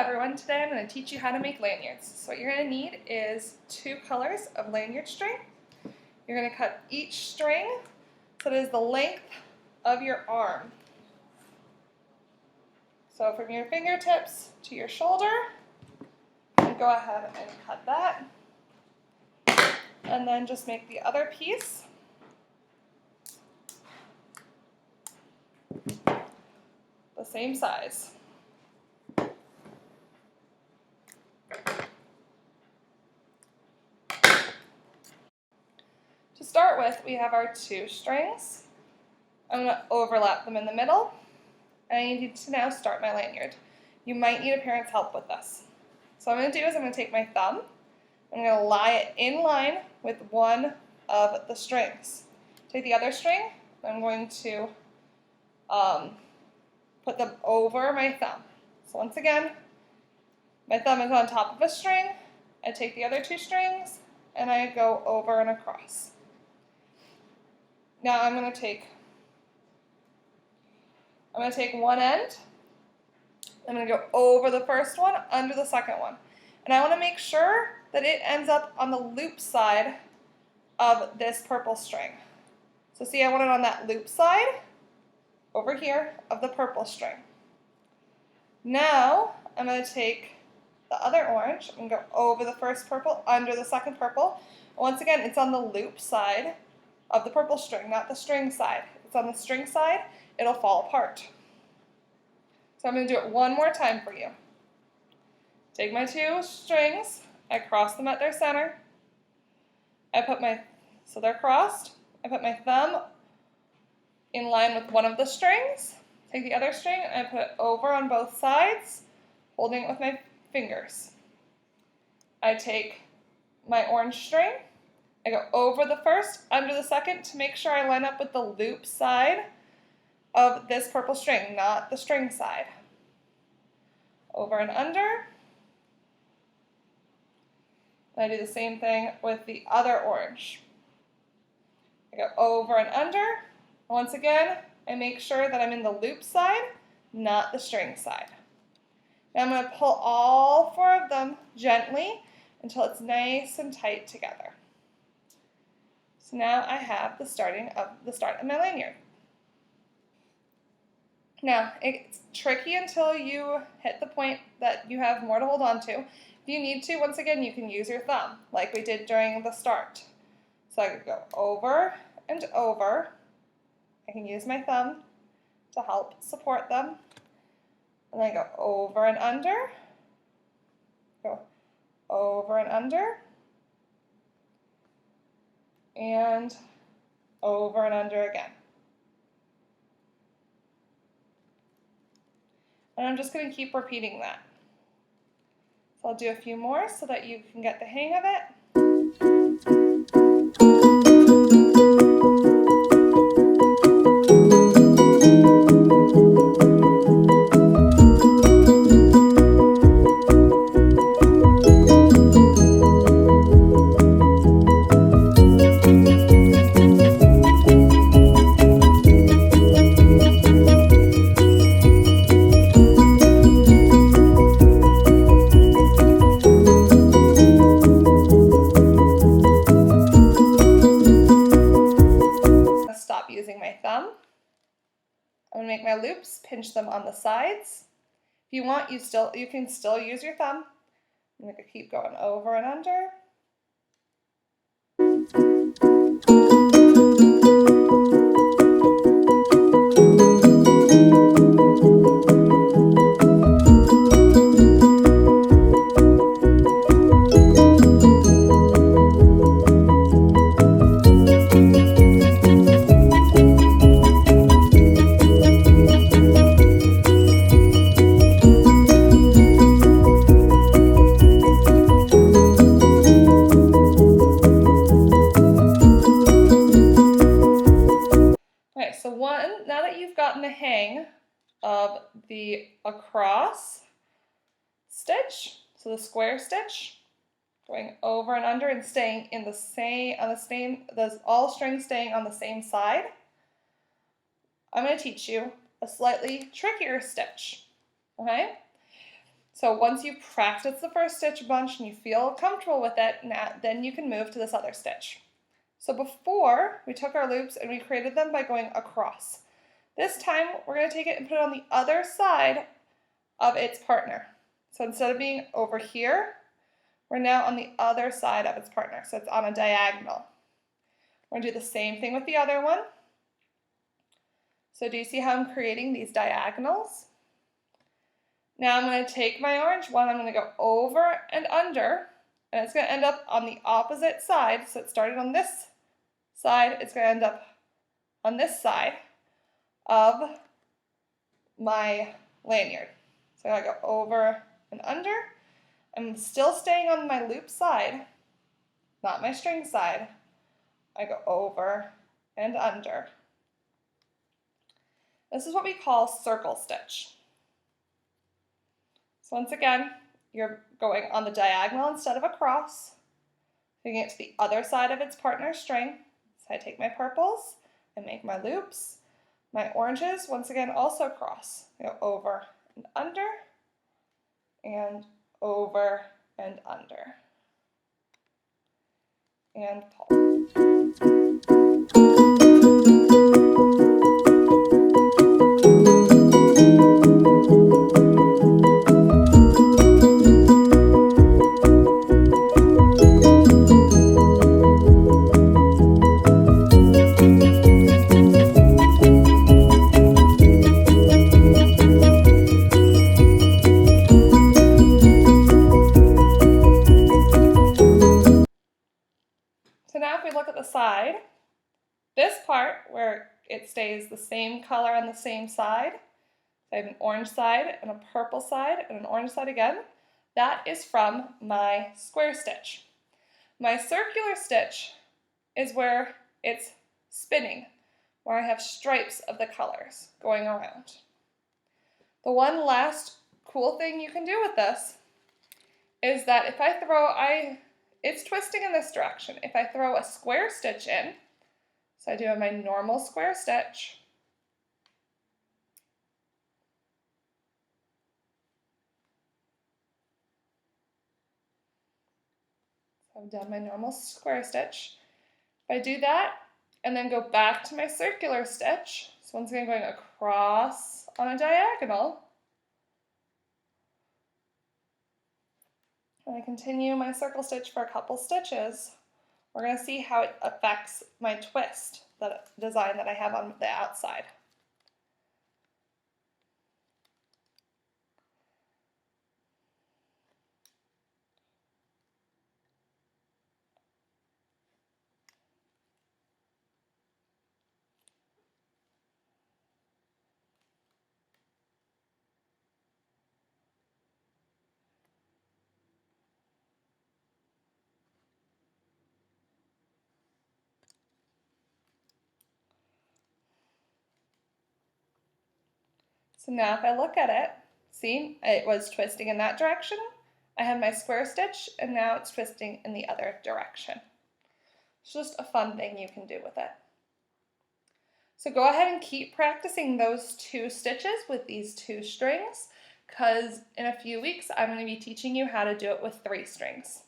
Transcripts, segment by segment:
everyone, today I'm going to teach you how to make lanyards. So what you're going to need is 2 colors of lanyard string. You're going to cut each string so it is the length of your arm. So from your fingertips to your shoulder, go ahead and cut that. And then just make the other piece the same size. To start with, we have our 2 strings. I'm going to overlap them in the middle, and I need to now start my lanyard. You might need a parent's help with this. So what I'm going to do is I'm going to take my thumb, I'm going to lie it in line with one of the strings. Take the other string, I'm going to put them over my thumb. So once again, my thumb is on top of a string, I take the other 2 strings, and I go over and across. Now I'm going to take one end, I'm going to go over the first one, under the second one. And I want to make sure that it ends up on the loop side of this purple string. So see, I want it on that loop side, over here, of the purple string. Now I'm going to take the other orange, I'm going to go over the first purple, under the second purple. Once again, it's on the loop side of the purple string, not the string side. If it's on the string side, it'll fall apart. So I'm going to do it one more time for you. Take my 2 strings, I cross them at their center. So they're crossed. I put my thumb in line with one of the strings. Take the other string and I put it over on both sides, holding it with my fingers. I take my orange string, I go over the first, under the second to make sure I line up with the loop side of this purple string, not the string side. Over and under. And I do the same thing with the other orange. I go over and under. Once again, I make sure that I'm in the loop side, not the string side. Now I'm going to pull all 4 of them gently until it's nice and tight together. So now I have the start of my lanyard. Now, it's tricky until you hit the point that you have more to hold on to. If you need to, once again, you can use your thumb, like we did during the start. So I could go over and over. I can use my thumb to help support them. And then I go over and under. Go over and under. And over and under again. And I'm just going to keep repeating that. So I'll do a few more so that you can get the hang of it. Using my thumb. I'm going to make my loops, pinch them on the sides. If you want, you can still use your thumb. I'm going to keep going over and under. Now that you've gotten the hang of the across stitch, so the square stitch, going over and under and staying in all strings staying on the same side, I'm going to teach you a slightly trickier stitch. Okay? So once you practice the first stitch a bunch and you feel comfortable with it, then you can move to this other stitch. So before, we took our loops and we created them by going across. This time, we're going to take it and put it on the other side of its partner. So instead of being over here, we're now on the other side of its partner. So it's on a diagonal. We're going to do the same thing with the other one. So do you see how I'm creating these diagonals? Now I'm going to take my orange one, I'm going to go over and under, and it's going to end up on the opposite side. So it started on this side, it's going to end up on this side of my lanyard. So I go over and under. I'm still staying on my loop side, not my string side. I go over and under. This is what we call circle stitch. So once again, you're going on the diagonal instead of across, taking it to the other side of its partner string. So I take my purples and make my loops. My oranges, once again, also cross. Go over and under, and over and under. And pull. So now if we look at the side, this part where it stays the same color on the same side, so I have an orange side and a purple side and an orange side again, that is from my square stitch. My circular stitch is where it's spinning, where I have stripes of the colors going around. The one last cool thing you can do with this is that if I throw, it's twisting in this direction. If I throw a square stitch in, so I do my normal square stitch, so I've done my normal square stitch. If I do that and then go back to my circular stitch, so once again going across on a diagonal, and I continue my circle stitch for a couple stitches, we're going to see how it affects my twist, the design that I have on the outside. So now if I look at it, see, it was twisting in that direction. I had my square stitch, and now it's twisting in the other direction. It's just a fun thing you can do with it. So go ahead and keep practicing those 2 stitches with these 2 strings, because in a few weeks I'm going to be teaching you how to do it with 3 strings.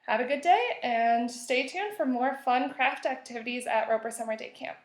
Have a good day, and stay tuned for more fun craft activities at Roper Summer Day Camp.